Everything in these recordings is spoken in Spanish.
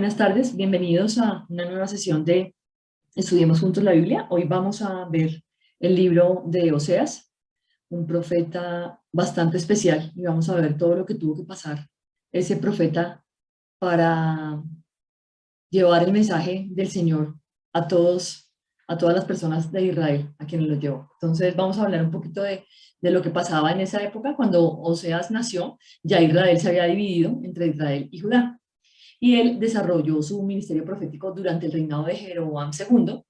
Buenas tardes, bienvenidos a una nueva sesión de Estudiemos Juntos la Biblia. Hoy vamos a ver el libro de Oseas, un profeta bastante especial, y vamos a ver todo lo que tuvo que pasar ese profeta para llevar el mensaje del Señor a a todas las personas de Israel, a quienes lo llevó. Entonces vamos a hablar un poquito de lo que pasaba en esa época. Cuando Oseas nació, ya Israel se había dividido entre Israel y Judá, y él desarrolló su ministerio profético durante el reinado de Jeroboam II,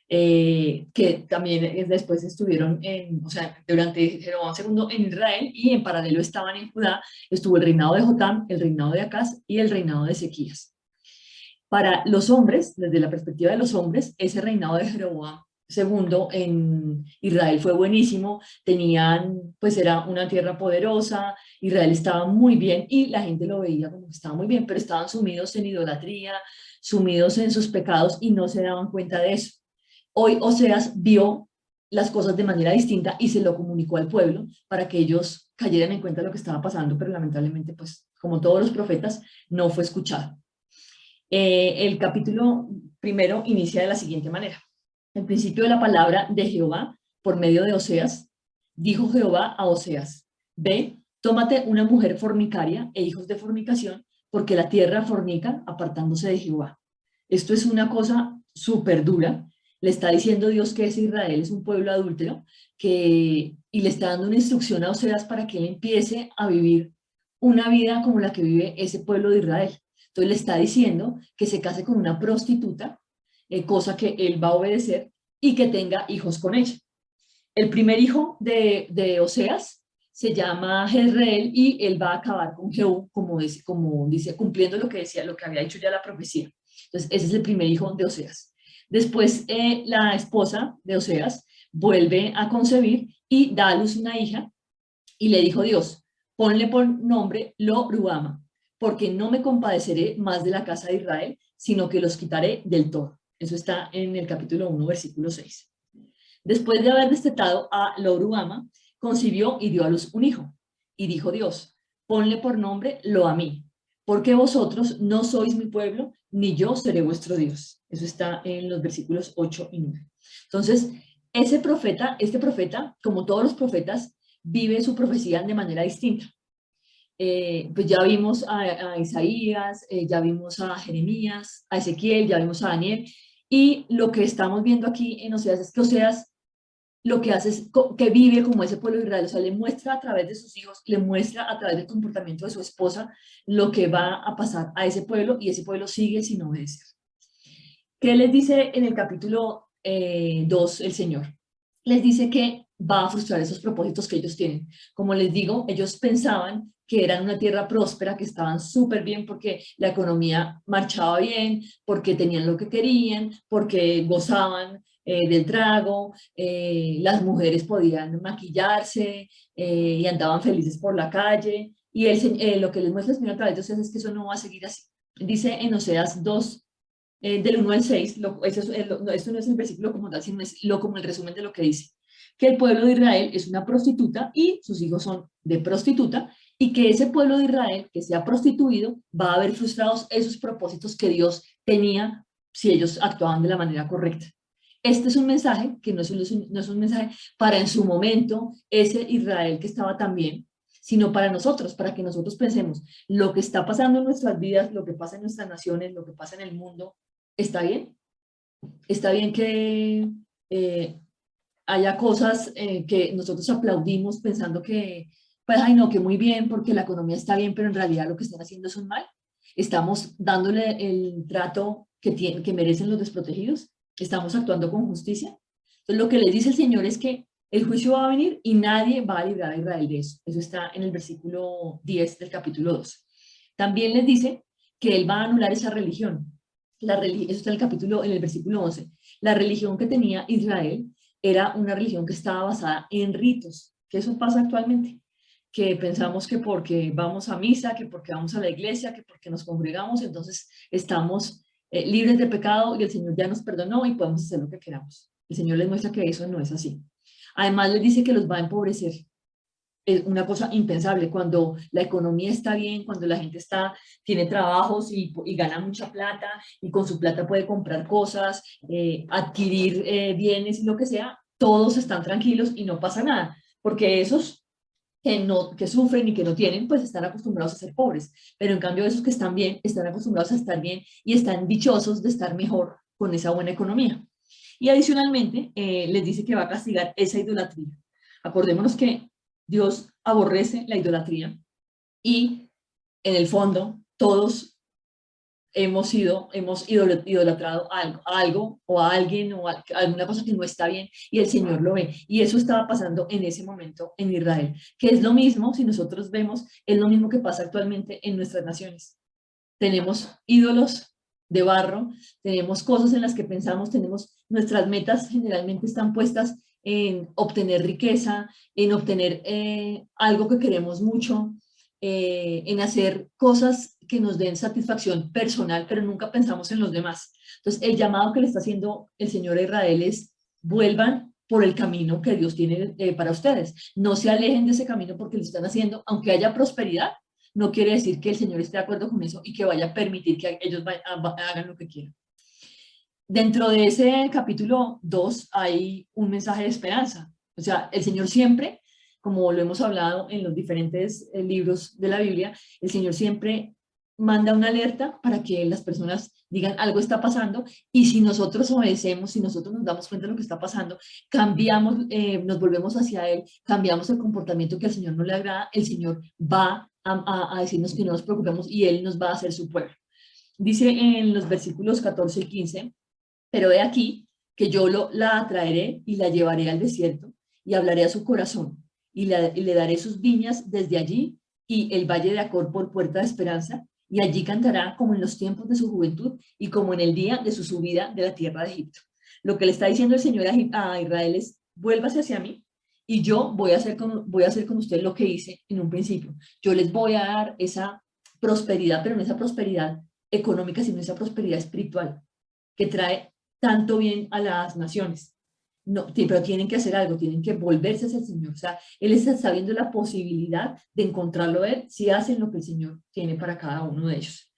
que también después estuvieron o sea, durante Jeroboam II en Israel, y en paralelo estaban en Judá, estuvo el reinado de Jotam, el reinado de Acaz y el reinado de Ezequías. Para los hombres, desde la perspectiva de los hombres, ese reinado de Jeroboam segundo en Israel fue buenísimo, pues era una tierra poderosa, Israel estaba muy bien y la gente lo veía como que estaba muy bien, pero estaban sumidos en idolatría, sumidos en sus pecados y no se daban cuenta de eso. Hoy Oseas vio las cosas de manera distinta y se lo comunicó al pueblo para que ellos cayeran en cuenta de lo que estaba pasando, pero lamentablemente, pues como todos los profetas, no fue escuchado. El capítulo primero inicia de la siguiente manera. El principio de la palabra de Jehová por medio de Oseas, dijo Jehová a Oseas: ve, tómate una mujer fornicaria e hijos de fornicación, porque la tierra fornica apartándose de Jehová. Esto es una cosa súper dura. Le está diciendo Dios que Israel es un pueblo adúltero, y le está dando una instrucción a Oseas para que él empiece a vivir una vida como la que vive ese pueblo de Israel. Entonces le está diciendo que se case con una prostituta, cosa que él va a obedecer, y que tenga hijos con ella. El primer hijo de Oseas se llama Jezreel, y él va a acabar con Jehú, como dice, cumpliendo lo que decía, lo que había dicho ya la profecía. Entonces, ese es el primer hijo de Oseas. Después, la esposa de Oseas vuelve a concebir y da a luz una hija, y le dijo Dios: ponle por nombre Lo-Ruama, porque no me compadeceré más de la casa de Israel, sino que los quitaré del todo. Eso está en el capítulo 1, versículo 6. Después de haber destetado a Lo-Ruama, concibió y dio a luz un hijo. Y dijo Dios: ponle por nombre Lo-Amí, porque vosotros no sois mi pueblo, ni yo seré vuestro Dios. Eso está en los versículos 8 y 9. Entonces, este profeta, como todos los profetas, vive su profecía de manera distinta. Pues ya vimos a Isaías, ya vimos a Jeremías, a Ezequiel, ya vimos a Daniel, y lo que estamos viendo aquí en Oseas es que Oseas lo que hace es que vive como ese pueblo de Israel. O sea, le muestra a través de sus hijos, le muestra a través del comportamiento de su esposa lo que va a pasar a ese pueblo, y ese pueblo sigue sin obedecer. ¿Qué les dice en el capítulo 2 el Señor? Les dice que va a frustrar esos propósitos que ellos tienen. Como les digo, ellos pensaban que eran una tierra próspera, que estaban súper bien porque la economía marchaba bien, porque tenían lo que querían, porque gozaban del trago, las mujeres podían maquillarse, y andaban felices por la calle. Y lo que les muestra el Señor a través de ustedes es que eso no va a seguir así. Dice en Oseas 2, del 1 al 6, esto no es el versículo como tal, sino es como el resumen de lo que dice: que el pueblo de Israel es una prostituta y sus hijos son de prostituta, y que ese pueblo de Israel que se ha prostituido va a ver frustrados esos propósitos que Dios tenía si ellos actuaban de la manera correcta. Este es un mensaje que no es un mensaje para en su momento ese Israel que estaba tan bien, sino para nosotros, para que nosotros pensemos lo que está pasando en nuestras vidas, lo que pasa en nuestras naciones, lo que pasa en el mundo. ¿Está bien? Está bien que haya cosas que nosotros aplaudimos pensando que, pues, ay no, que muy bien porque la economía está bien, pero en realidad lo que están haciendo es un mal. Estamos dándole el trato que merecen los desprotegidos. Estamos actuando con justicia. Entonces, lo que les dice el Señor es que el juicio va a venir y nadie va a librar a Israel de eso. Eso está en el versículo 10 del capítulo 2. También les dice que Él va a anular esa religión. Eso está en el versículo 11. La religión que tenía Israel era una religión que estaba basada en ritos, que eso pasa actualmente, que pensamos que porque vamos a misa, que porque vamos a la iglesia, que porque nos congregamos, entonces estamos libres de pecado y el Señor ya nos perdonó y podemos hacer lo que queramos. El Señor les muestra que eso no es así. Además les dice que los va a empobrecer. es una cosa impensable. Cuando la economía está bien, cuando la gente tiene trabajos y gana mucha plata y con su plata puede comprar cosas, adquirir bienes y lo que sea, todos están tranquilos y no pasa nada, porque esos que sufren y que no tienen, pues están acostumbrados a ser pobres, pero en cambio esos que están bien, están acostumbrados a estar bien y están dichosos de estar mejor con esa buena economía. Y adicionalmente les dice que va a castigar esa idolatría. Acordémonos que Dios aborrece la idolatría y en el fondo todos hemos idolatrado a algo o a alguien o a alguna cosa que no está bien y el Señor lo ve. Y eso estaba pasando en ese momento en Israel, que es lo mismo, si nosotros vemos, es lo mismo que pasa actualmente en nuestras naciones. Tenemos ídolos de barro, tenemos cosas en las que pensamos, tenemos nuestras metas generalmente están puestas en obtener riqueza, en obtener algo que queremos mucho, en hacer cosas que nos den satisfacción personal, pero nunca pensamos en los demás. Entonces, el llamado que le está haciendo el Señor a Israel es: vuelvan por el camino que Dios tiene para ustedes. No se alejen de ese camino porque lo están haciendo, aunque haya prosperidad, no quiere decir que el Señor esté de acuerdo con eso y que vaya a permitir que ellos hagan lo que quieran. Dentro de ese capítulo 2 hay un mensaje de esperanza. O sea, el Señor siempre, como lo hemos hablado en los diferentes libros de la Biblia, el Señor siempre manda una alerta para que las personas digan algo está pasando y si nosotros obedecemos, si nosotros nos damos cuenta de lo que está pasando, cambiamos, nos volvemos hacia Él, cambiamos el comportamiento que al Señor no le agrada, el Señor va a decirnos que no nos preocupemos y Él nos va a hacer su pueblo. Dice en los versículos 14 y 15: pero he aquí que yo la atraeré y la llevaré al desierto y hablaré a su corazón y le daré sus viñas desde allí y el valle de Acor por puerta de esperanza y allí cantará como en los tiempos de su juventud y como en el día de su subida de la tierra de Egipto. Lo que le está diciendo el Señor a Israel es: vuélvase hacia mí y yo voy a hacer con usted lo que hice en un principio. Yo les voy a dar esa prosperidad, pero no esa prosperidad económica, sino esa prosperidad espiritual que trae tanto bien a las naciones. No, pero tienen que hacer algo, tienen que volverse hacia el Señor. O sea, Él está viendo la posibilidad de encontrarlo a Él si hacen lo que el Señor tiene para cada uno de ellos.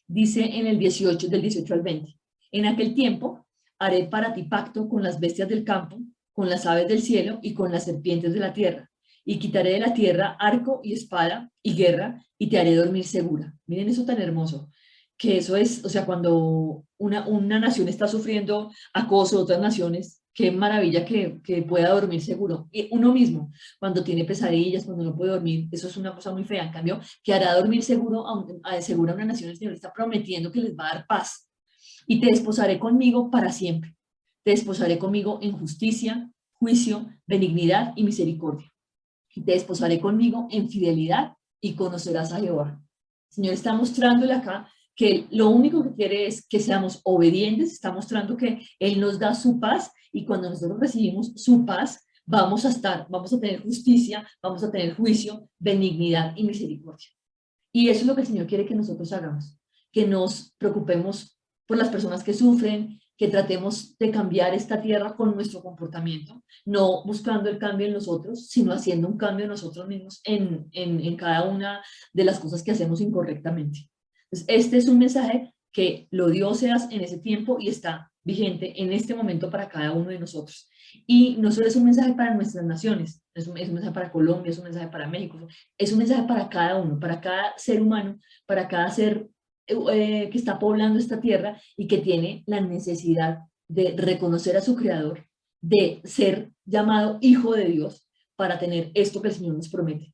Dice en el 18, del 18 al 20: en aquel tiempo haré para ti pacto con las bestias del campo, con las aves del cielo y con las serpientes de la tierra. Y quitaré de la tierra arco y espada y guerra y te haré dormir segura. Miren eso tan hermoso que eso es, o sea, cuando una nación está sufriendo acoso de otras naciones, qué maravilla que pueda dormir seguro. Y uno mismo, cuando tiene pesadillas, cuando no puede dormir, eso es una cosa muy fea. En cambio, que hará dormir seguro segura a una nación, el Señor está prometiendo que les va a dar paz. Y te desposaré conmigo para siempre. Te desposaré conmigo en justicia, juicio, benignidad y misericordia. Y te desposaré conmigo en fidelidad y conocerás a Jehová. El Señor está mostrándole acá que lo único que quiere es que seamos obedientes, está mostrando que Él nos da su paz y cuando nosotros recibimos su paz, vamos a tener justicia, vamos a tener juicio, benignidad y misericordia. Y eso es lo que el Señor quiere que nosotros hagamos, que nos preocupemos por las personas que sufren, que tratemos de cambiar esta tierra con nuestro comportamiento, no buscando el cambio en nosotros, sino haciendo un cambio en nosotros mismos en cada una de las cosas que hacemos incorrectamente. Entonces, este es un mensaje que lo dio Oseas en ese tiempo y está vigente en este momento para cada uno de nosotros. Y no solo es un mensaje para nuestras naciones, es un mensaje para Colombia, es un mensaje para México, es un mensaje para cada uno, para cada ser humano, para cada ser que está poblando esta tierra y que tiene la necesidad de reconocer a su creador, de ser llamado hijo de Dios para tener esto que el Señor nos promete.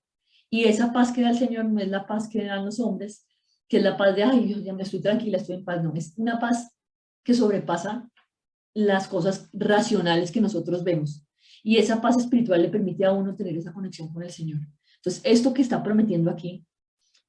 Y esa paz que da el Señor no es la paz que dan los hombres, que es la paz de, ay, yo ya me estoy tranquila, estoy en paz, no, es una paz que sobrepasa las cosas racionales que nosotros vemos. Y esa paz espiritual le permite a uno tener esa conexión con el Señor. Entonces, esto que está prometiendo aquí,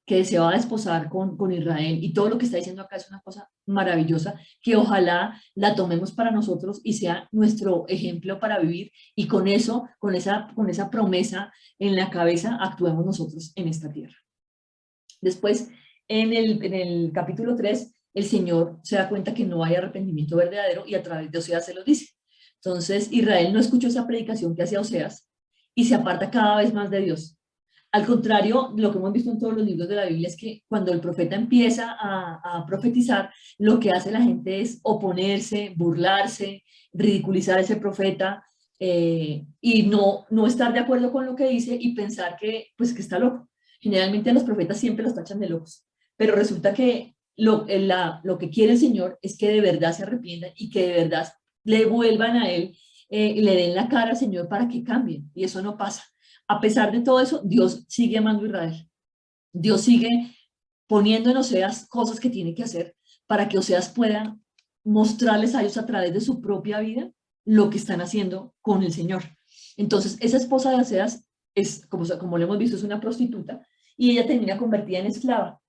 que se va a desposar con Israel y todo lo que está diciendo acá es una cosa maravillosa que ojalá la tomemos para nosotros y sea nuestro ejemplo para vivir y con eso, con esa promesa en la cabeza, actuemos nosotros en esta tierra. Después, en el capítulo 3, el Señor se da cuenta que no hay arrepentimiento verdadero y a través de Oseas se lo dice. Entonces, Israel no escuchó esa predicación que hacía Oseas y se aparta cada vez más de Dios. Al contrario, lo que hemos visto en todos los libros de la Biblia es que cuando el profeta empieza a profetizar, lo que hace la gente es oponerse, burlarse, ridiculizar a ese profeta, y no estar de acuerdo con lo que dice y pensar que, pues, que está loco. Generalmente a los profetas siempre los tachan de locos, pero resulta que lo que quiere el Señor es que de verdad se arrepientan y que de verdad le vuelvan a Él, y le den la cara al Señor para que cambien, y eso no pasa. A pesar de todo eso, Dios sigue amando a Israel. Dios sigue poniendo en Oseas cosas que tiene que hacer para que Oseas pueda mostrarles a ellos a través de su propia vida lo que están haciendo con el Señor. Entonces, esa esposa de Oseas es, como lo hemos visto, es una prostituta y ella termina convertida en esclava.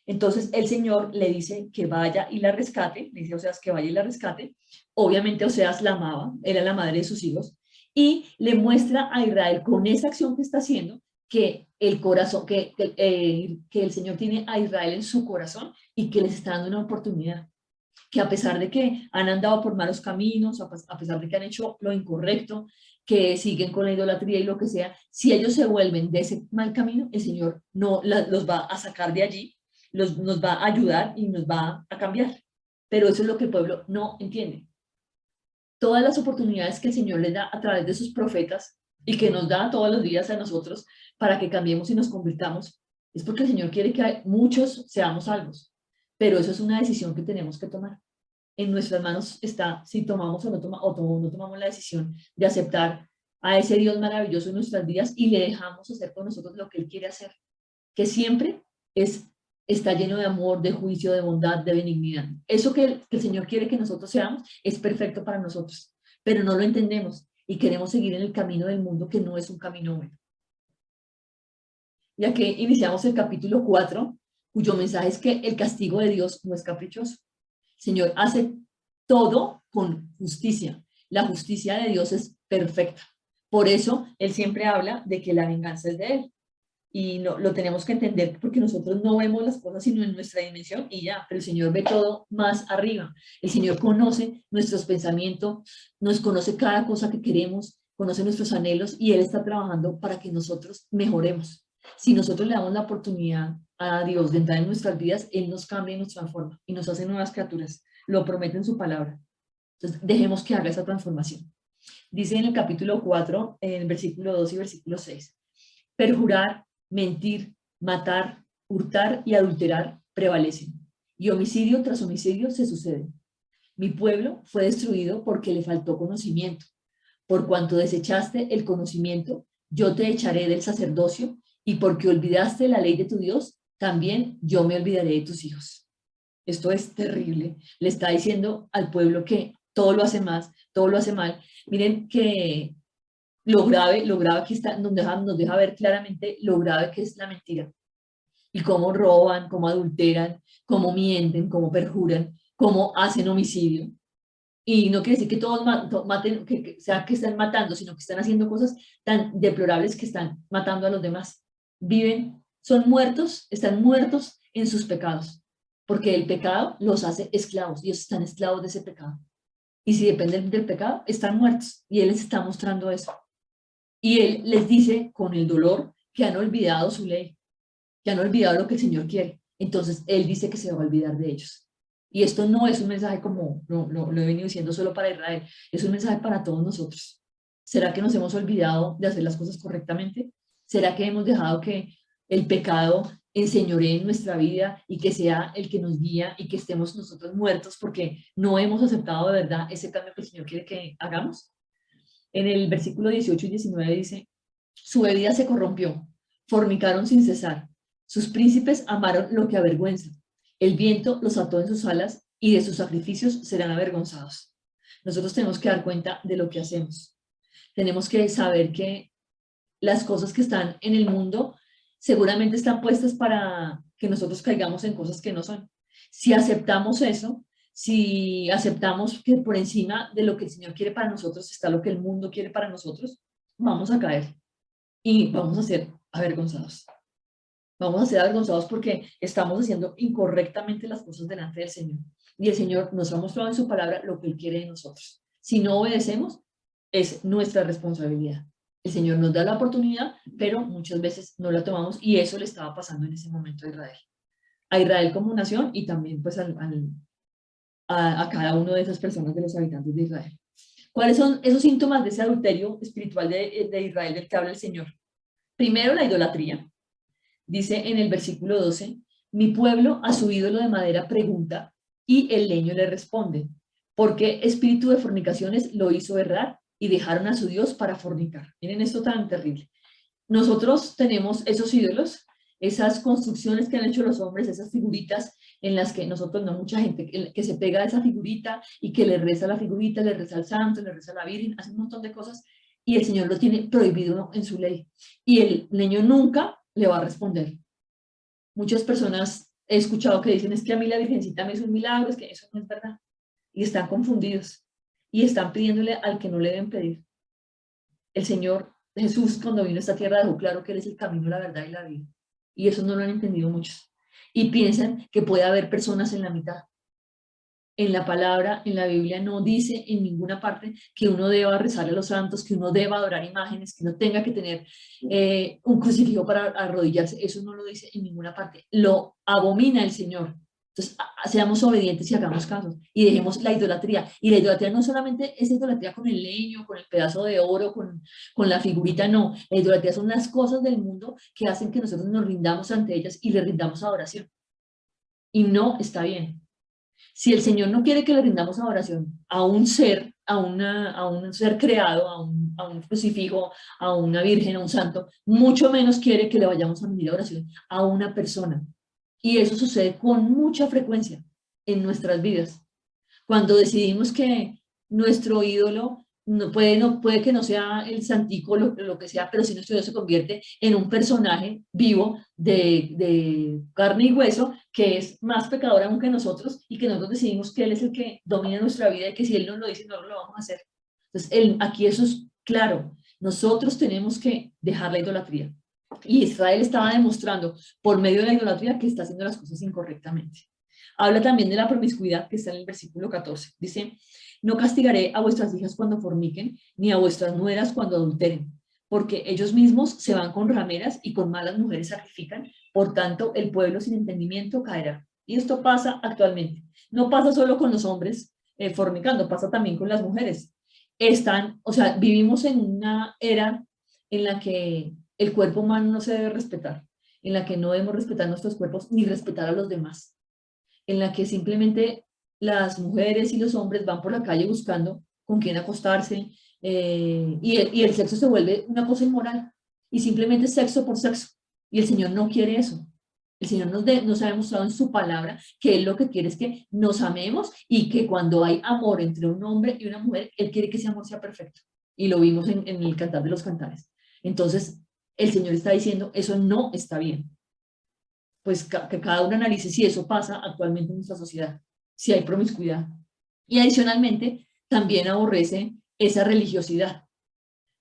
Entonces el Señor le dice que vaya y la rescate, le dice a Oseas que vaya y la rescate. Obviamente Oseas la amaba, era la madre de sus hijos, y le muestra a Israel con esa acción que está haciendo que el corazón, que el Señor tiene a Israel en su corazón y que les está dando una oportunidad. Que a pesar de que han andado por malos caminos, a pesar de que han hecho lo incorrecto, que siguen con la idolatría y lo que sea, si ellos se vuelven de ese mal camino, el Señor no los va a sacar de allí, nos va a ayudar y nos va a cambiar. Pero eso es lo que el pueblo no entiende. Todas las oportunidades que el Señor les da a través de sus profetas y que nos da todos los días a nosotros para que cambiemos y nos convirtamos, es porque el Señor quiere que muchos seamos salvos. Pero eso es una decisión que tenemos que tomar. En nuestras manos está si tomamos o no tomamos la decisión de aceptar a ese Dios maravilloso en nuestras vidas y le dejamos hacer con nosotros lo que Él quiere hacer, que siempre está lleno de amor, de juicio, de bondad, de benignidad. Eso que el Señor quiere que nosotros seamos es perfecto para nosotros, pero no lo entendemos y queremos seguir en el camino del mundo que no es un camino bueno. Ya que iniciamos el capítulo 4, cuyo mensaje es que el castigo de Dios no es caprichoso. El Señor hace todo con justicia. La justicia de Dios es perfecta. Por eso Él siempre habla de que la venganza es de Él. Y no, lo tenemos que entender porque nosotros no vemos las cosas sino en nuestra dimensión y ya, pero el Señor ve todo más arriba. El Señor conoce nuestros pensamientos, nos conoce cada cosa que queremos, conoce nuestros anhelos y Él está trabajando para que nosotros mejoremos. Si nosotros le damos la oportunidad a Dios de entrar en nuestras vidas, Él nos cambia y nos transforma y nos hace nuevas criaturas. Lo promete en su palabra. Entonces, dejemos que haga esa transformación. Dice en el capítulo 4, en el versículo 2 y versículo 6, perjurar, mentir, matar, hurtar y adulterar prevalecen, y homicidio tras homicidio se sucede. Mi pueblo fue destruido porque le faltó conocimiento. Por cuanto desechaste el conocimiento, yo te echaré del sacerdocio, y porque olvidaste la ley de tu Dios, también yo me olvidaré de tus hijos. Esto es terrible. Le está diciendo al pueblo que todo lo hace más, todo lo hace mal. Miren que lo grave que está, nos deja ver claramente lo grave que es la mentira y cómo roban, cómo adulteran, cómo mienten, cómo perjuran, cómo hacen homicidio. Y no quiere decir que todos maten, sea que están matando, sino que están haciendo cosas tan deplorables que están matando a los demás. Viven, son muertos, están muertos en sus pecados, porque el pecado los hace esclavos, ellos están esclavos de ese pecado. Y si dependen del pecado, están muertos. Y Él les está mostrando eso. Y Él les dice con el dolor que han olvidado su ley, que han olvidado lo que el Señor quiere. Entonces Él dice que se va a olvidar de ellos. Y esto no es un mensaje como lo he venido diciendo solo para Israel, es un mensaje para todos nosotros. ¿Será que nos hemos olvidado de hacer las cosas correctamente? ¿Será que hemos dejado que el pecado enseñoree en nuestra vida y que sea el que nos guía y que estemos nosotros muertos porque no hemos aceptado de verdad ese cambio que el Señor quiere que hagamos? En el versículo 18 y 19 dice, su bebida se corrompió, fornicaron sin cesar, sus príncipes amaron lo que avergüenza, el viento los ató en sus alas y de sus sacrificios serán avergonzados. Nosotros tenemos que dar cuenta de lo que hacemos. Tenemos que saber que las cosas que están en el mundo seguramente están puestas para que nosotros caigamos en cosas que no son. Si aceptamos eso, si aceptamos que por encima de lo que el Señor quiere para nosotros está lo que el mundo quiere para nosotros, vamos a caer y vamos a ser avergonzados. Vamos a ser avergonzados porque estamos haciendo incorrectamente las cosas delante del Señor. Y el Señor nos ha mostrado en su palabra lo que Él quiere de nosotros. Si no obedecemos, es nuestra responsabilidad. El Señor nos da la oportunidad, pero muchas veces no la tomamos y eso le estaba pasando en ese momento a Israel. A Israel como nación y también pues a cada uno de esas personas de los habitantes de Israel. ¿Cuáles son esos síntomas de ese adulterio espiritual de Israel del que habla el Señor? Primero, la idolatría. Dice en el versículo 12, mi pueblo a su ídolo de madera pregunta y el leño le responde, porque espíritu de fornicaciones lo hizo errar y dejaron a su Dios para fornicar. Miren esto tan terrible. Nosotros tenemos esos ídolos, esas construcciones que han hecho los hombres, esas figuritas en las que nosotros, no mucha gente, que se pega a esa figurita y que le reza a la figurita, le reza al santo, le reza a la virgen, hace un montón de cosas y el Señor lo tiene prohibido en su ley. Y el niño nunca le va a responder. Muchas personas he escuchado que dicen, es que a mí la virgencita me hizo un milagro, es que eso no es verdad. Y están confundidos y están pidiéndole al que no le deben pedir. El Señor Jesús, cuando vino a esta tierra, dejó claro que Él es el camino, la verdad y la vida. Y eso no lo han entendido muchos. Y piensan que puede haber personas en la mitad. En la palabra, en la Biblia, no dice en ninguna parte que uno deba rezarle a los santos, que uno deba adorar imágenes, que uno tenga que tener un crucifijo para arrodillarse. Eso no lo dice en ninguna parte. Lo abomina el Señor. Entonces, seamos obedientes y hagamos caso. Y dejemos la idolatría. Y la idolatría no solamente es idolatría con el leño, con el pedazo de oro, con la figurita, no. La idolatría son las cosas del mundo que hacen que nosotros nos rindamos ante ellas y le rindamos adoración. Y no está bien. Si el Señor no quiere que le rindamos adoración a un ser, a un ser creado, a un crucifijo, a una virgen, a un santo, mucho menos quiere que le vayamos a rendir oración a una persona. Y eso sucede con mucha frecuencia en nuestras vidas. Cuando decidimos que nuestro ídolo no puede que no sea el santico, lo que sea, pero si nuestro ídolo se convierte en un personaje vivo de carne y hueso, que es más pecador aún que nosotros, y que nosotros decidimos que Él es el que domina nuestra vida y que si Él nos lo dice, no lo vamos a hacer. Entonces, aquí eso es claro. Nosotros tenemos que dejar la idolatría. Y Israel estaba demostrando por medio de la idolatría que está haciendo las cosas incorrectamente. Habla también de la promiscuidad que está en el versículo 14. Dice, no castigaré a vuestras hijas cuando forniquen, ni a vuestras nueras cuando adulteren, porque ellos mismos se van con rameras y con malas mujeres sacrifican, por tanto el pueblo sin entendimiento caerá. Y esto pasa actualmente. No pasa solo con los hombres fornicando, pasa también con las mujeres. O sea, vivimos en una era en la que el cuerpo humano no se debe respetar, en la que no debemos respetar nuestros cuerpos ni respetar a los demás, en la que simplemente las mujeres y los hombres van por la calle buscando con quién acostarse y el sexo se vuelve una cosa inmoral y simplemente sexo por sexo. Y el Señor no quiere eso. El Señor nos ha demostrado en su palabra que Él lo que quiere es que nos amemos y que cuando hay amor entre un hombre y una mujer, Él quiere que ese amor sea perfecto. Y lo vimos en el Cantar de los Cantares. Entonces, el Señor está diciendo, eso no está bien. Pues que cada uno analice si eso pasa actualmente en nuestra sociedad, si hay promiscuidad. Y adicionalmente, también aborrece esa religiosidad.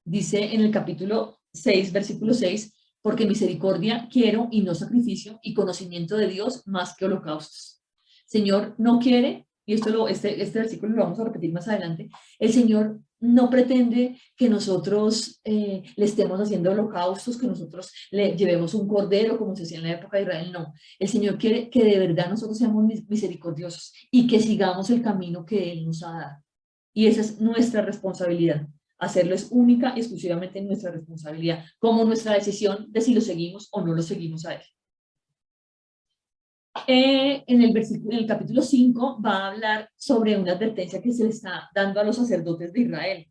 Dice en el capítulo 6, versículo 6, porque misericordia quiero y no sacrificio, y conocimiento de Dios más que holocaustos. Señor no quiere, y este versículo lo vamos a repetir más adelante, el Señor no pretende que nosotros le estemos haciendo holocaustos, que nosotros le llevemos un cordero como se hacía en la época de Israel, no. El Señor quiere que de verdad nosotros seamos misericordiosos y que sigamos el camino que Él nos ha dado. Y esa es nuestra responsabilidad. Hacerlo es única y exclusivamente nuestra responsabilidad, como nuestra decisión de si lo seguimos o no lo seguimos a Él. En el capítulo 5 va a hablar sobre una advertencia que se le está dando a los sacerdotes de Israel.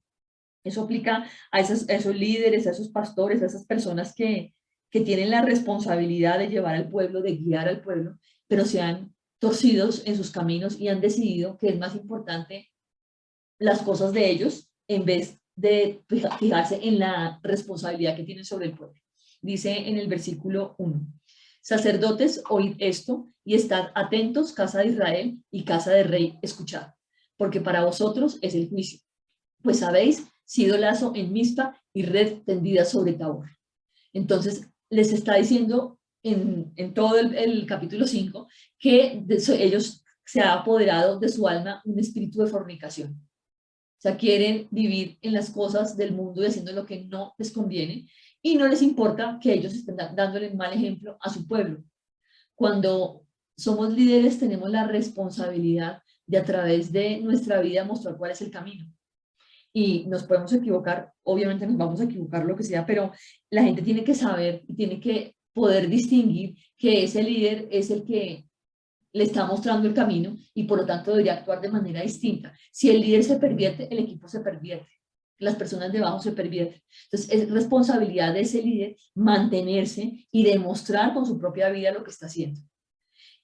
Eso aplica a esos líderes, a esos pastores, a esas personas que tienen la responsabilidad de llevar al pueblo, de guiar al pueblo, pero se han torcido en sus caminos y han decidido que es más importante las cosas de ellos en vez de fijarse en la responsabilidad que tienen sobre el pueblo. Dice en el versículo 1, sacerdotes, oíd esto y estad atentos, casa de Israel y casa de rey, escuchad, porque para vosotros es el juicio, pues habéis sido lazo en Mizpa y red tendida sobre Tabor. Entonces, les está diciendo en todo el capítulo 5 que ellos se ha apoderado de su alma un espíritu de fornicación. sea, quieren vivir en las cosas del mundo y haciendo lo que no les conviene, y no les importa que ellos estén dándole un mal ejemplo a su pueblo. Cuando somos líderes tenemos la responsabilidad de a través de nuestra vida mostrar cuál es el camino. Y nos podemos equivocar, obviamente nos vamos a equivocar, lo que sea, pero la gente tiene que saber y tiene que poder distinguir que ese líder es el que le está mostrando el camino y por lo tanto debería actuar de manera distinta. Si el líder se pervierte, el equipo se pervierte, las personas debajo se pervierten. Entonces es responsabilidad de ese líder mantenerse y demostrar con su propia vida lo que está haciendo.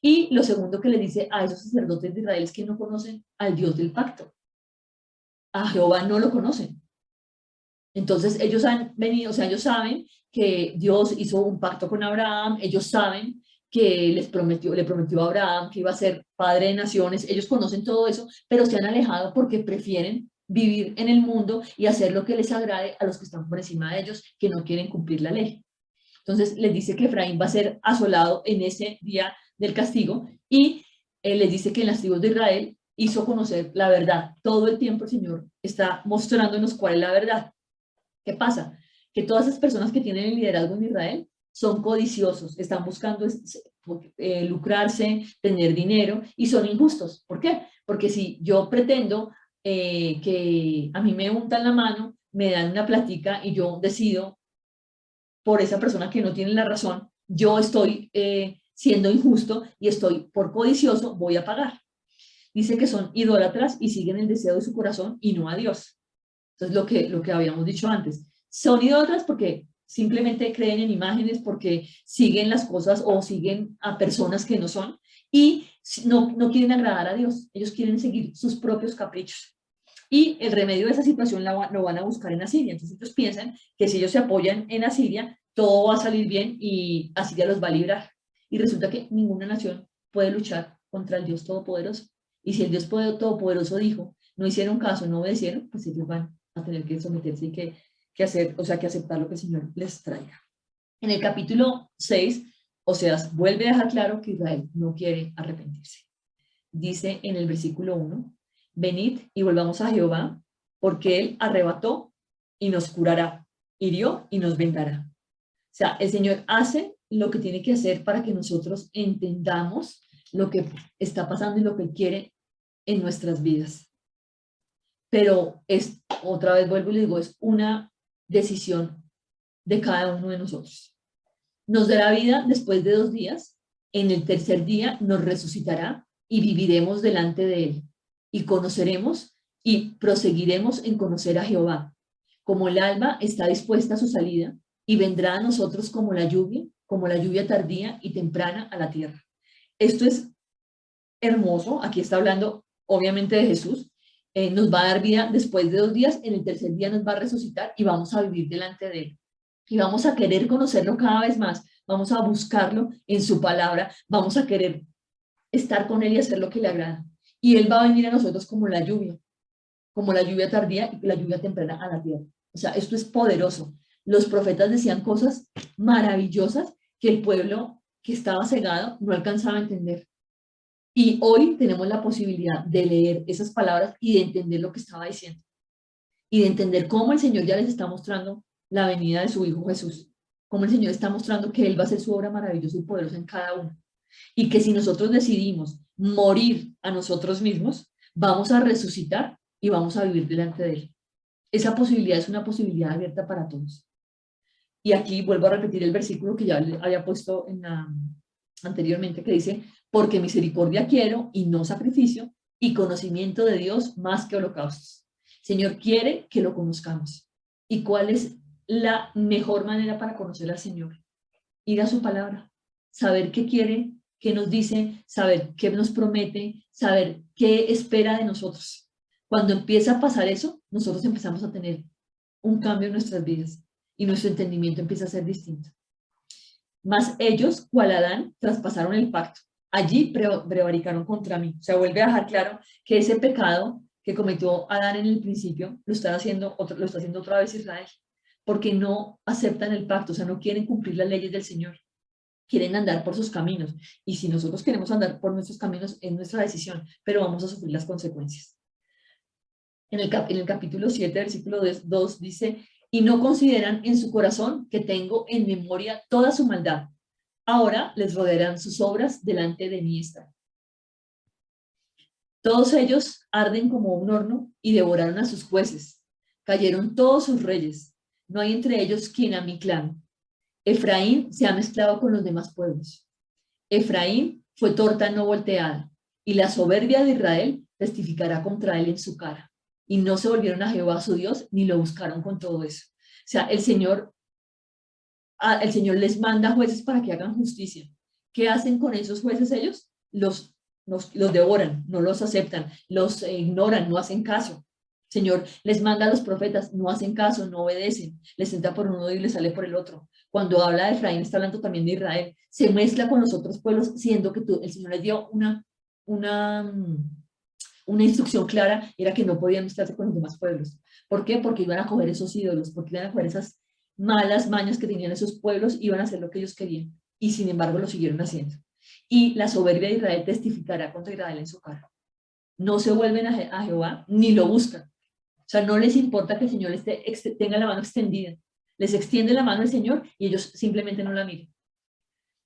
Y lo segundo que le dice a esos sacerdotes de Israel es que no conocen al Dios del pacto. A Jehová no lo conocen. Entonces ellos han venido, o sea, ellos saben que Dios hizo un pacto con Abraham, ellos saben que le prometió a Abraham que iba a ser padre de naciones, ellos conocen todo eso, pero se han alejado porque prefieren vivir en el mundo y hacer lo que les agrade a los que están por encima de ellos, que no quieren cumplir la ley. Entonces les dice que Efraín va a ser asolado en ese día del castigo y les dice que en las tribus de Israel hizo conocer la verdad. Todo el tiempo el Señor está mostrándonos cuál es la verdad. ¿Qué pasa? Que todas esas personas que tienen el liderazgo en Israel son codiciosos, están buscando lucrarse, tener dinero y son injustos. ¿Por qué? Porque si yo pretendo que a mí me untan la mano, me dan una platica y yo decido por esa persona que no tiene la razón, yo estoy siendo injusto y estoy por codicioso, voy a pagar. Dice que son idólatras y siguen el deseo de su corazón y no a Dios. Entonces, lo que habíamos dicho antes, son idólatras porque simplemente creen en imágenes, porque siguen las cosas o siguen a personas que no son y no quieren agradar a Dios, ellos quieren seguir sus propios caprichos. Y el remedio de esa situación lo van a buscar en Asiria. Entonces ellos piensan que si ellos se apoyan en Asiria, todo va a salir bien y Asiria los va a librar. Y resulta que ninguna nación puede luchar contra el Dios Todopoderoso. Y si el Dios Todopoderoso dijo, no hicieron caso, no obedecieron, pues ellos van a tener que someterse y que hacer, o sea, que aceptar lo que el Señor les traiga. En el capítulo 6, Oseas vuelve a dejar claro que Israel no quiere arrepentirse. Dice en el versículo 1, venid y volvamos a Jehová, porque él arrebató y nos curará, hirió y nos vendará. O sea, el Señor hace lo que tiene que hacer para que nosotros entendamos lo que está pasando y lo que él quiere en nuestras vidas. Pero es, otra vez vuelvo y le digo, es una decisión de cada uno de nosotros. Nos dará vida después de 2 días, en el tercer día nos resucitará y viviremos delante de él. Y conoceremos y proseguiremos en conocer a Jehová. Como el alba está dispuesta a su salida y vendrá a nosotros como la lluvia tardía y temprana a la tierra. Esto es hermoso, aquí está hablando obviamente de Jesús, nos va a dar vida después de 2 días, en el tercer día nos va a resucitar y vamos a vivir delante de él. Y vamos a querer conocerlo cada vez más, vamos a buscarlo en su palabra, vamos a querer estar con él y hacer lo que le agrada. Y él va a venir a nosotros como la lluvia tardía y la lluvia temprana a la tierra. O sea, esto es poderoso. Los profetas decían cosas maravillosas que el pueblo que estaba cegado no alcanzaba a entender. Y hoy tenemos la posibilidad de leer esas palabras y de entender lo que estaba diciendo. Y de entender cómo el Señor ya les está mostrando la venida de su Hijo Jesús. Cómo el Señor está mostrando que Él va a hacer su obra maravillosa y poderosa en cada uno. Y que si nosotros decidimos morir a nosotros mismos, vamos a resucitar y vamos a vivir delante de Él. Esa posibilidad es una posibilidad abierta para todos. Y aquí vuelvo a repetir el versículo que ya había puesto anteriormente, que dice, porque misericordia quiero y no sacrificio, y conocimiento de Dios más que holocaustos. Señor quiere que lo conozcamos. ¿Y cuál es la mejor manera para conocer al Señor? Ir a su palabra, saber qué quiere, qué nos dice, saber qué nos promete, saber qué espera de nosotros. Cuando empieza a pasar eso, nosotros empezamos a tener un cambio en nuestras vidas y nuestro entendimiento empieza a ser distinto. Mas ellos, cual Adán, traspasaron el pacto. Allí prevaricaron contra mí. O sea, vuelve a dejar claro que ese pecado que cometió Adán en el principio lo está haciendo otra vez Israel, porque no aceptan el pacto, o sea, no quieren cumplir las leyes del Señor, quieren andar por sus caminos. Y si nosotros queremos andar por nuestros caminos, es nuestra decisión, pero vamos a sufrir las consecuencias. En el capítulo 7, versículo 2 dice, y no consideran en su corazón que tengo en memoria toda su maldad. Ahora les rodearán sus obras, delante de mí están. Todos ellos arden como un horno y devoraron a sus jueces. Cayeron todos sus reyes. No hay entre ellos quien a mi clan. Efraín se ha mezclado con los demás pueblos. Efraín fue torta no volteada, y la soberbia de Israel testificará contra él en su cara. Y no se volvieron a Jehová su Dios, ni lo buscaron con todo eso. O sea, el Señor les manda jueces para que hagan justicia. ¿Qué hacen con esos jueces ellos? Los devoran, no los aceptan, los ignoran, no hacen caso. El Señor les manda a los profetas, no hacen caso, no obedecen, les entra por uno y les sale por el otro. Cuando habla de Efraín, está hablando también de Israel. Se mezcla con los otros pueblos, siendo que el Señor les dio una, una instrucción clara, era que no podían mezclarse con los demás pueblos. ¿Por qué? Porque iban a coger esos ídolos, porque iban a coger esas malas mañas que tenían esos pueblos, iban a hacer lo que ellos querían. Y sin embargo lo siguieron haciendo. Y la soberbia de Israel testificará contra Israel en su cara. No se vuelven a Jehová ni lo buscan. O sea, no les importa que el Señor tenga la mano extendida. Les extiende la mano el Señor y ellos simplemente no la miran.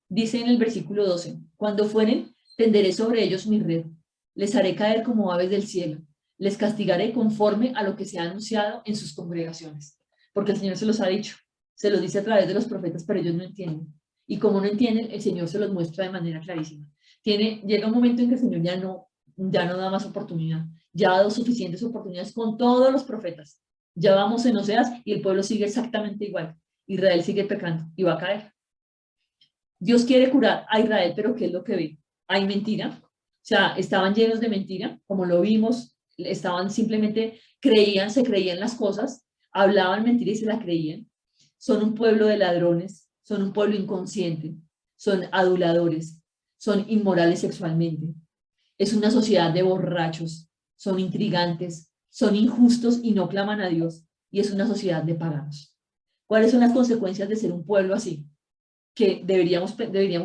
Dice en el versículo 12, cuando fueren, tenderé sobre ellos mi red. Les haré caer como aves del cielo. Les castigaré conforme a lo que se ha anunciado en sus congregaciones. Porque el Señor se los ha dicho. Se los dice a través de los profetas, pero ellos no entienden. Y como no entienden, el Señor se los muestra de manera clarísima. Llega un momento en que el Señor ya no da más oportunidad. Ya ha dado suficientes oportunidades con todos los profetas. Ya vamos en Oseas y el pueblo sigue exactamente igual. Israel sigue pecando y va a caer. Dios quiere curar a Israel, pero ¿qué es lo que ve? Hay mentira. O sea, estaban llenos de mentira, como lo vimos, estaban simplemente, se creían las cosas, hablaban mentira y se la creían. Son un pueblo de ladrones, son un pueblo inconsciente, son aduladores, son inmorales sexualmente. Es una sociedad de borrachos, son intrigantes, son injustos y no claman a Dios. Y es una sociedad de paganos. ¿Cuáles son las consecuencias de ser un pueblo así? Que deberíamos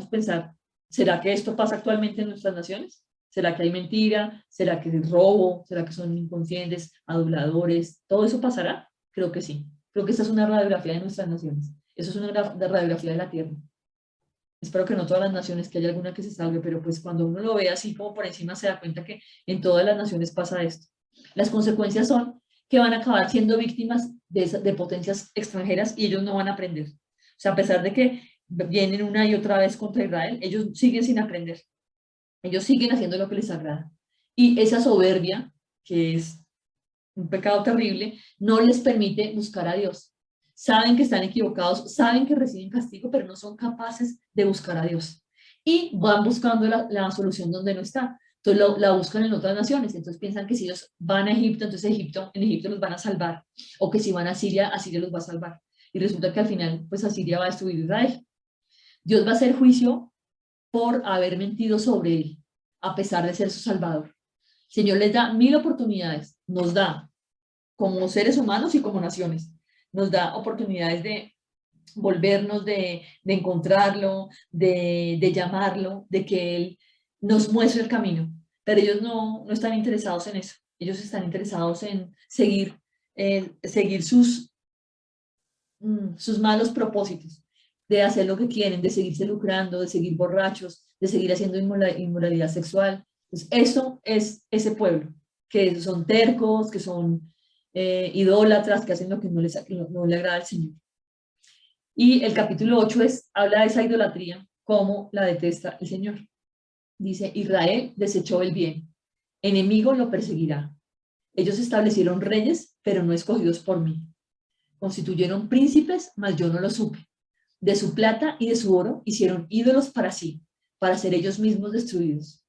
pensar, ¿será que esto pasa actualmente en nuestras naciones? ¿Será que hay mentira? ¿Será que es robo? ¿Será que son inconscientes, aduladores? ¿Todo eso pasará? Creo que sí. Creo que esta es una radiografía de nuestras naciones. Eso es una radiografía de la tierra. Espero que no todas las naciones, que haya alguna que se salve, pero pues cuando uno lo ve así como por encima se da cuenta que en todas las naciones pasa esto. Las consecuencias son que van a acabar siendo víctimas de potencias extranjeras y ellos no van a aprender. O sea, a pesar de que vienen una y otra vez contra Israel, ellos siguen sin aprender. Ellos siguen haciendo lo que les agrada. Y esa soberbia, que es un pecado terrible, no les permite buscar a Dios. Saben que están equivocados, saben que reciben castigo, pero no son capaces de buscar a Dios. Y van buscando la solución donde no está. Entonces la buscan en otras naciones. Entonces piensan que si ellos van a Egipto, entonces en Egipto los van a salvar. O que si van a Siria los va a salvar. Y resulta que al final, pues Asiria va a destruir Israel. Dios va a hacer juicio por haber mentido sobre él, a pesar de ser su salvador. El Señor les da 1000 oportunidades, nos da como seres humanos y como naciones. Nos da oportunidades de volvernos, de encontrarlo, de llamarlo, de que Él nos muestre el camino. Pero ellos no están interesados en eso. Ellos están interesados en seguir sus malos propósitos, de hacer lo que quieren, de seguirse lucrando, de seguir borrachos, de seguir haciendo inmoralidad sexual. Pues eso es ese pueblo, que son tercos, que son idólatras, que hacen lo que no le agrada al Señor. Y el capítulo 8 habla de esa idolatría, cómo la detesta el Señor. Dice, Israel desechó el bien, enemigo lo perseguirá. Ellos establecieron reyes, pero no escogidos por mí. Constituyeron príncipes, mas yo no lo supe. De su plata y de su oro hicieron ídolos para sí, para ser ellos mismos destruidos.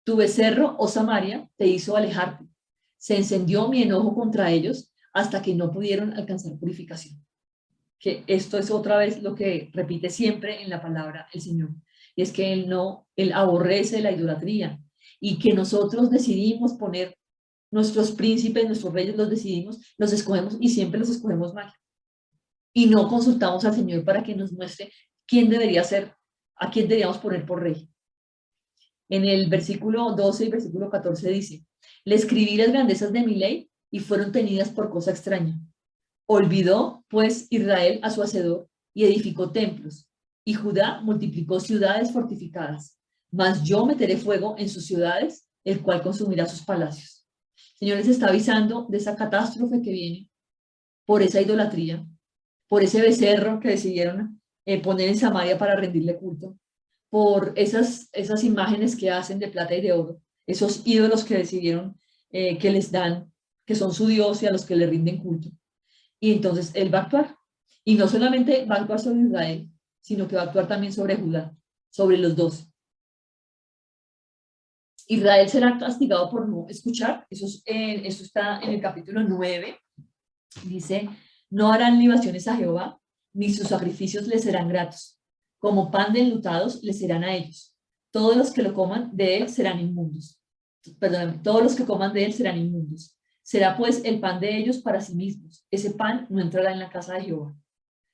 Tu becerro, oh Samaria, te hizo alejarte. Se encendió mi enojo contra ellos hasta que no pudieron alcanzar purificación. Que esto es otra vez lo que repite siempre en la palabra el Señor. Y es que Él aborrece la idolatría y que nosotros decidimos poner nuestros príncipes, nuestros reyes, los escogemos y siempre los escogemos mal. Y no consultamos al Señor para que nos muestre quién debería ser, a quién deberíamos poner por rey. En el versículo 12 y versículo 14 dice, Le escribí las grandezas de mi ley y fueron tenidas por cosa extraña. Olvidó, pues, Israel a su hacedor y edificó templos, y Judá multiplicó ciudades fortificadas. Mas yo meteré fuego en sus ciudades, el cual consumirá sus palacios. El Señor les está avisando de esa catástrofe que viene por esa idolatría, por ese becerro que decidieron poner en Samaria para rendirle culto, por esas imágenes que hacen de plata y de oro, esos ídolos que decidieron que les dan, que son su Dios y a los que le rinden culto. Y entonces Él va a actuar. Y no solamente va a actuar sobre Israel, sino que va a actuar también sobre Judá, sobre los dos. Israel será castigado por no escuchar, eso está en el capítulo 9, dice, no harán libaciones a Jehová, ni sus sacrificios les serán gratos, como pan de enlutados les serán a ellos, todos los que lo coman de él serán inmundos, perdóname, todos los que coman de él serán inmundos, será pues el pan de ellos para sí mismos, ese pan no entrará en la casa de Jehová.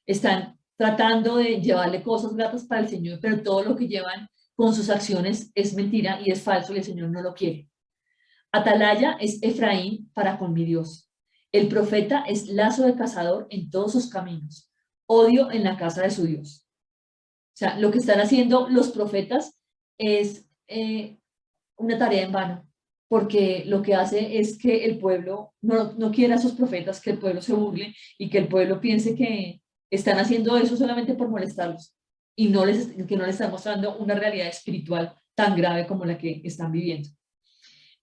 Están tratando de llevarle cosas gratas para el Señor, pero todo lo que llevan con sus acciones es mentira y es falso y el Señor no lo quiere. Atalaya es Efraín para con mi Dios. El profeta es lazo de cazador en todos sus caminos. Odio en la casa de su Dios. O sea, lo que están haciendo los profetas es una tarea en vano, porque lo que hace es que el pueblo no quiera a esos profetas, que el pueblo se burle y que el pueblo piense que están haciendo eso solamente por molestarlos y que no les están mostrando una realidad espiritual tan grave como la que están viviendo.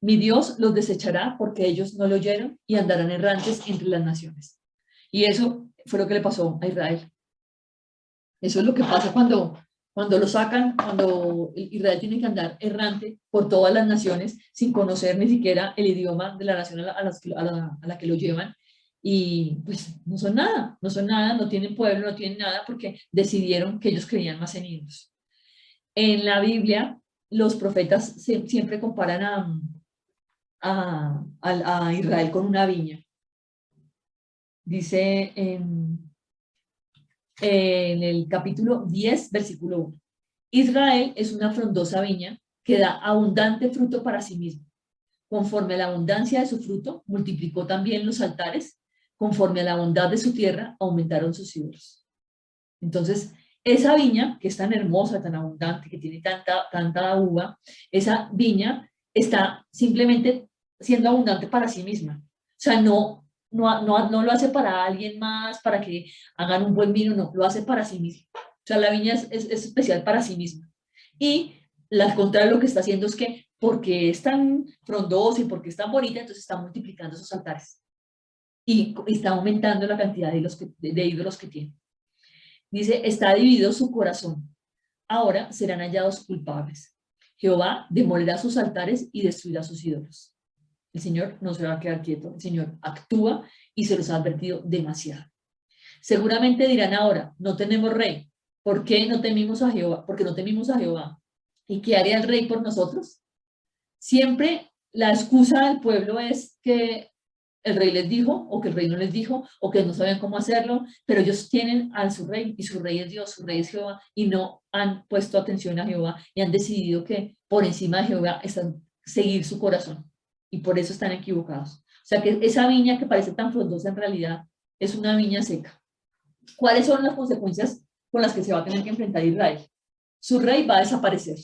Mi Dios los desechará porque ellos no lo oyeron y andarán errantes entre las naciones. Y eso fue lo que le pasó a Israel. Eso es lo que pasa cuando lo sacan, cuando Israel tiene que andar errante por todas las naciones sin conocer ni siquiera el idioma de la nación a la que lo llevan. Y pues no son nada, no tienen pueblo, no tienen nada porque decidieron que ellos creían más en ellos. En la Biblia, los profetas siempre comparan a Israel con una viña. Dice en el capítulo 10, versículo 1. Israel es una frondosa viña que da abundante fruto para sí mismo. Conforme a la abundancia de su fruto, multiplicó también los altares. Conforme a la bondad de su tierra, aumentaron sus ídolos. Entonces, esa viña, que es tan hermosa, tan abundante, que tiene tanta uva, esa viña está simplemente siendo abundante para sí misma. O sea, no lo hace para alguien más, para que hagan un buen vino, no, lo hace para sí misma. O sea, la viña es especial para sí misma. Y al contrario, lo que está haciendo es que porque es tan frondosa y porque es tan bonita, entonces está multiplicando esos altares. Y está aumentando la cantidad de ídolos que tiene. Dice, está dividido su corazón. Ahora serán hallados culpables. Jehová demolerá sus altares y destruirá sus ídolos. El Señor no se va a quedar quieto. El Señor actúa y se los ha advertido demasiado. Seguramente dirán ahora, no tenemos rey. ¿Por qué no temimos a Jehová? Porque no temimos a Jehová. ¿Y qué haría el rey por nosotros? Siempre la excusa del pueblo es que el rey les dijo, o que el rey no les dijo, o que no sabían cómo hacerlo, pero ellos tienen a su rey, y su rey es Dios, su rey es Jehová, y no han puesto atención a Jehová, y han decidido que por encima de Jehová están seguir su corazón, y por eso están equivocados. O sea que esa viña que parece tan frondosa en realidad es una viña seca. ¿Cuáles son las consecuencias con las que se va a tener que enfrentar Israel? Su rey va a desaparecer.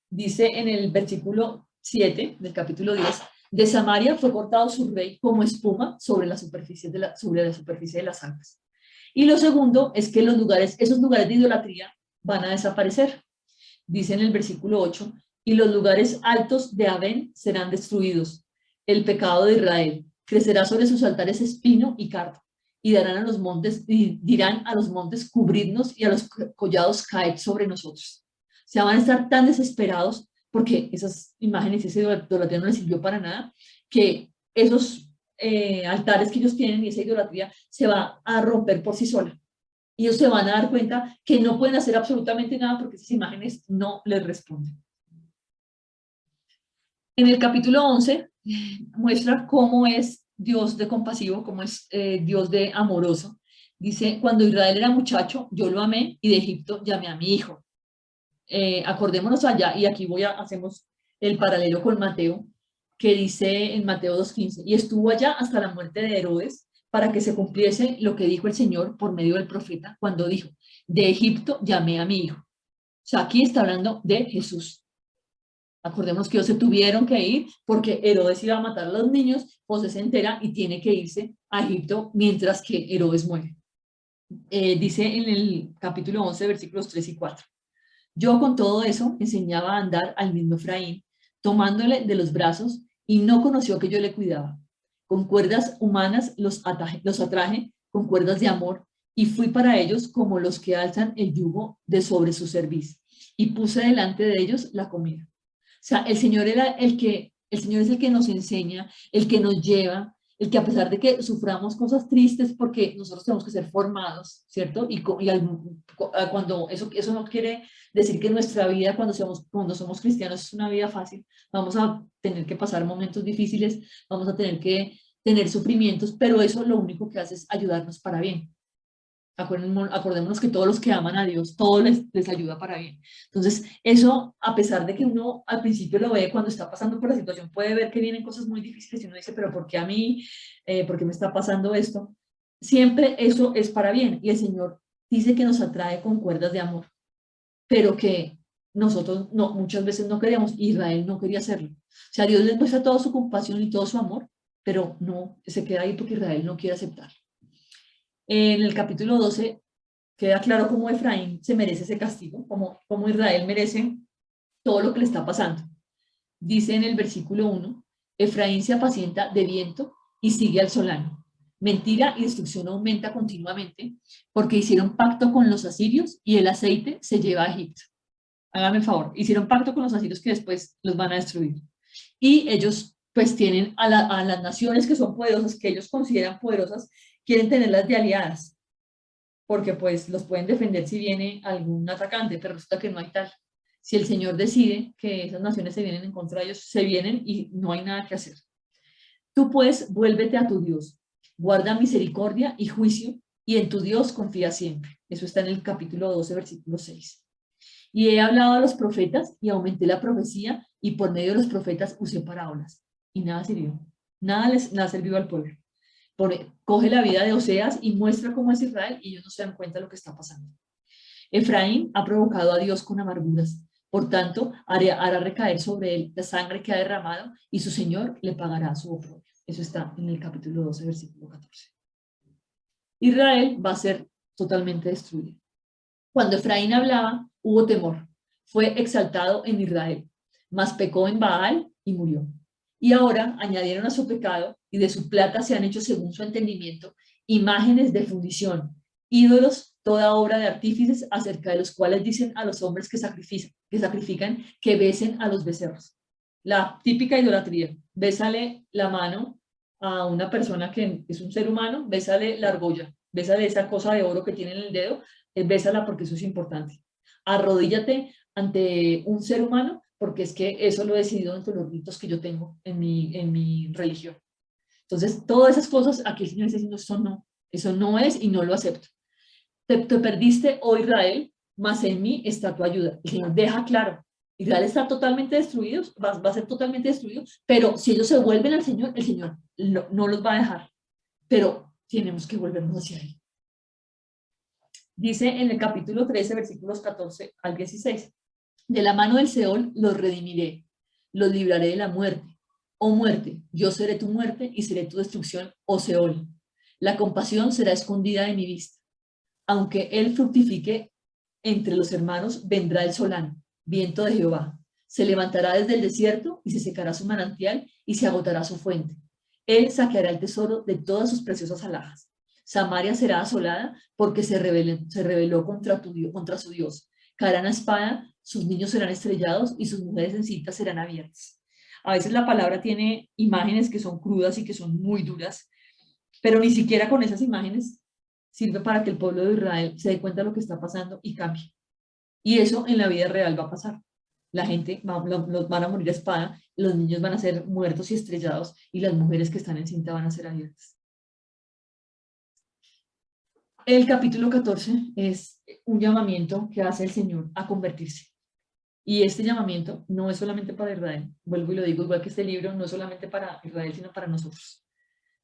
Dice en el versículo 7 del capítulo 10, de Samaria fue cortado su rey como espuma sobre la superficie de las aguas. Y lo segundo es que esos lugares de idolatría van a desaparecer. Dice en el versículo 8, y los lugares altos de Abén serán destruidos. El pecado de Israel crecerá sobre sus altares espino y cardo, y dirán a los montes cubridnos y a los collados caed sobre nosotros. O sea, van a estar tan desesperados porque esas imágenes, ese idolatría no les sirvió para nada, que esos altares que ellos tienen y esa idolatría se va a romper por sí sola. Y ellos se van a dar cuenta que no pueden hacer absolutamente nada porque esas imágenes no les responden. En el capítulo 11 muestra cómo es Dios de compasivo, cómo es Dios de amoroso. Dice, cuando Israel era muchacho, yo lo amé y de Egipto llamé a mi hijo. Acordémonos allá, y aquí hacemos el paralelo con Mateo, que dice en Mateo 2:15, y estuvo allá hasta la muerte de Herodes, para que se cumpliese lo que dijo el Señor por medio del profeta, cuando dijo, de Egipto llamé a mi hijo. O sea, aquí está hablando de Jesús. Acordemos que ellos se tuvieron que ir porque Herodes iba a matar a los niños, José se entera y tiene que irse a Egipto mientras que Herodes muere. Dice en el capítulo 11, versículos 3 y 4. Yo con todo eso enseñaba a andar al mismo Efraín, tomándole de los brazos, y no conoció que yo le cuidaba. Con cuerdas humanas los atraje, con cuerdas de amor, y fui para ellos como los que alzan el yugo de sobre su cerviz, y puse delante de ellos la comida. O sea, el Señor es el que nos enseña, el que nos lleva, el que a pesar de que suframos cosas tristes, porque nosotros tenemos que ser formados, ¿cierto? Cuando eso no quiere decir que nuestra vida cuando somos cristianos es una vida fácil, vamos a tener que pasar momentos difíciles, vamos a tener que tener sufrimientos, pero eso lo único que hace es ayudarnos para bien. Acordémonos que todos los que aman a Dios, todo les ayuda para bien. Entonces, eso, a pesar de que uno al principio lo ve cuando está pasando por la situación, puede ver que vienen cosas muy difíciles y uno dice, pero ¿por qué a mí? ¿Por qué me está pasando esto? Siempre eso es para bien. Y el Señor dice que nos atrae con cuerdas de amor, pero que nosotros no, muchas veces no queríamos. Israel no quería hacerlo. O sea, Dios les muestra toda su compasión y todo su amor, pero no se queda ahí porque Israel no quiere aceptar. En el capítulo 12 queda claro cómo Efraín se merece ese castigo, cómo Israel merece todo lo que le está pasando. Dice en el versículo 1, Efraín se apacienta de viento y sigue al solano. Mentira y destrucción aumenta continuamente porque hicieron pacto con los asirios y el aceite se lleva a Egipto. Hágame el favor, hicieron pacto con los asirios que después los van a destruir. Y ellos pues tienen a las naciones que son poderosas, que ellos consideran poderosas, quieren tenerlas de aliadas porque pues los pueden defender si viene algún atacante, pero resulta que no hay tal. Si el Señor decide que esas naciones se vienen en contra de ellos, se vienen y no hay nada que hacer. Tú pues vuélvete a tu Dios, guarda misericordia y juicio, y en tu Dios confía siempre. Eso está en el capítulo 12, versículo 6. Y he hablado a los profetas y aumenté la profecía y por medio de los profetas usé parábolas. Y nada sirvió. Nada sirvió al pueblo. Coge la vida de Oseas y muestra cómo es Israel y ellos no se dan cuenta de lo que está pasando. Efraín ha provocado a Dios con amarguras, por tanto hará recaer sobre él la sangre que ha derramado y su Señor le pagará su oprobio. Eso está en el capítulo 12, versículo 14. Israel va a ser totalmente destruido. Cuando Efraín hablaba, hubo temor. Fue exaltado en Israel, mas pecó en Baal y murió. Y ahora añadieron a su pecado y de su plata se han hecho según su entendimiento imágenes de fundición, ídolos, toda obra de artífices acerca de los cuales dicen a los hombres que sacrifican que besen a los becerros. La típica idolatría, bésale la mano a una persona que es un ser humano, bésale la argolla, bésale esa cosa de oro que tiene en el dedo, bésala porque eso es importante. Arrodíllate ante un ser humano porque es que eso lo he decidido entre los ritos que yo tengo en mi religión. Entonces, todas esas cosas, aquí el Señor está diciendo, eso no es y no lo acepto. Te perdiste, oh Israel, mas en mí está tu ayuda. El Señor deja claro, Israel está totalmente destruido, va a ser totalmente destruido, pero si ellos se vuelven al Señor, el Señor no los va a dejar, pero tenemos que volvernos hacia Él. Dice en el capítulo 13, versículos 14 al 16, de la mano del Seol los redimiré, los libraré de la muerte. Oh muerte, yo seré tu muerte y seré tu destrucción, oh Seol. La compasión será escondida de mi vista. Aunque él fructifique entre los hermanos, vendrá el solano, viento de Jehová. Se levantará desde el desierto y se secará su manantial y se agotará su fuente. Él saqueará el tesoro de todas sus preciosas alhajas. Samaria será asolada porque se rebeló contra su Dios. Caerán a espada, sus niños serán estrellados y sus mujeres en cinta serán abiertas. A veces la palabra tiene imágenes que son crudas y que son muy duras, pero ni siquiera con esas imágenes sirve para que el pueblo de Israel se dé cuenta de lo que está pasando y cambie. Y eso en la vida real va a pasar. La gente van a morir a espada, los niños van a ser muertos y estrellados y las mujeres que están en cinta van a ser abiertas. El capítulo 14 es un llamamiento que hace el Señor a convertirse. Y este llamamiento no es solamente para Israel, vuelvo y lo digo, igual que este libro no es solamente para Israel, sino para nosotros.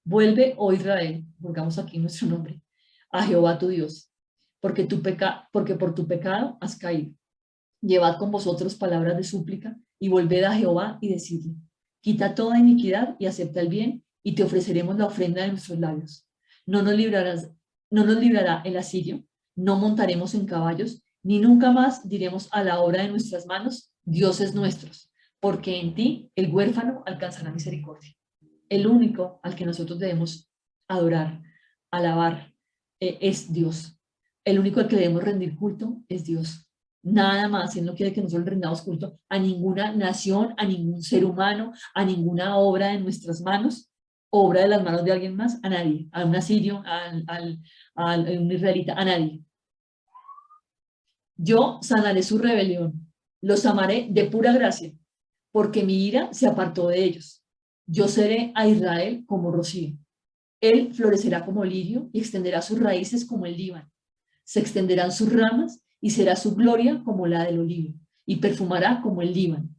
Vuelve, oh Israel, pongamos aquí nuestro nombre, a Jehová tu Dios, porque por tu pecado has caído. Llevad con vosotros palabras de súplica y volved a Jehová y decidle, quita toda iniquidad y acepta el bien y te ofreceremos la ofrenda de nuestros labios. No nos librarás, no nos librará el asirio, no montaremos en caballos, ni nunca más diremos a la obra de nuestras manos, dioses nuestros, porque en ti el huérfano alcanzará misericordia. El único al que nosotros debemos adorar, alabar, es Dios. El único al que debemos rendir culto es Dios. Nada más, Él no quiere que nosotros rendamos culto a ninguna nación, a ningún ser humano, a ninguna obra de nuestras manos, obra de las manos de alguien más, a nadie, a un asirio, a un israelita, a nadie. Yo sanaré su rebelión, los amaré de pura gracia, porque mi ira se apartó de ellos. Yo seré a Israel como rocío. Él florecerá como lirio y extenderá sus raíces como el Líbano. Se extenderán sus ramas y será su gloria como la del olivo, y perfumará como el Líbano.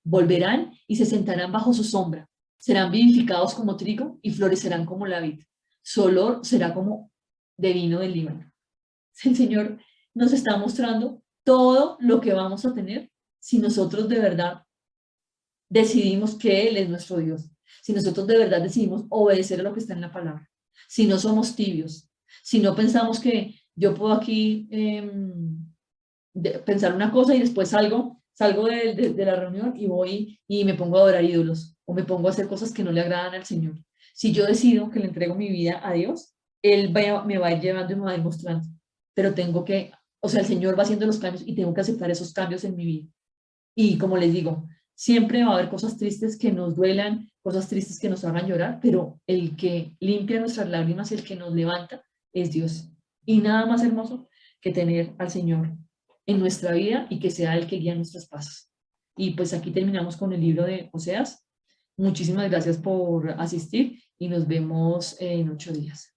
Volverán y se sentarán bajo su sombra. Serán vivificados como trigo y florecerán como la vid. Su olor será como de vino del Líbano. El Señor nos está mostrando todo lo que vamos a tener si nosotros de verdad decidimos que Él es nuestro Dios, si nosotros de verdad decidimos obedecer a lo que está en la palabra, si no somos tibios, si no pensamos que yo puedo aquí pensar una cosa y después salgo de la reunión y voy y me pongo a adorar ídolos o me pongo a hacer cosas que no le agradan al Señor. Si yo decido que le entrego mi vida a Dios, me va a ir llevando y me va a ir mostrando, pero tengo que, o sea, el Señor va haciendo los cambios y tengo que aceptar esos cambios en mi vida. Y como les digo, siempre va a haber cosas tristes que nos duelan, cosas tristes que nos hagan llorar, pero el que limpia nuestras lágrimas, el que nos levanta, es Dios. Y nada más hermoso que tener al Señor en nuestra vida y que sea el que guía nuestros pasos. Y pues aquí terminamos con el libro de Oseas. Muchísimas gracias por asistir y nos vemos en 8 días.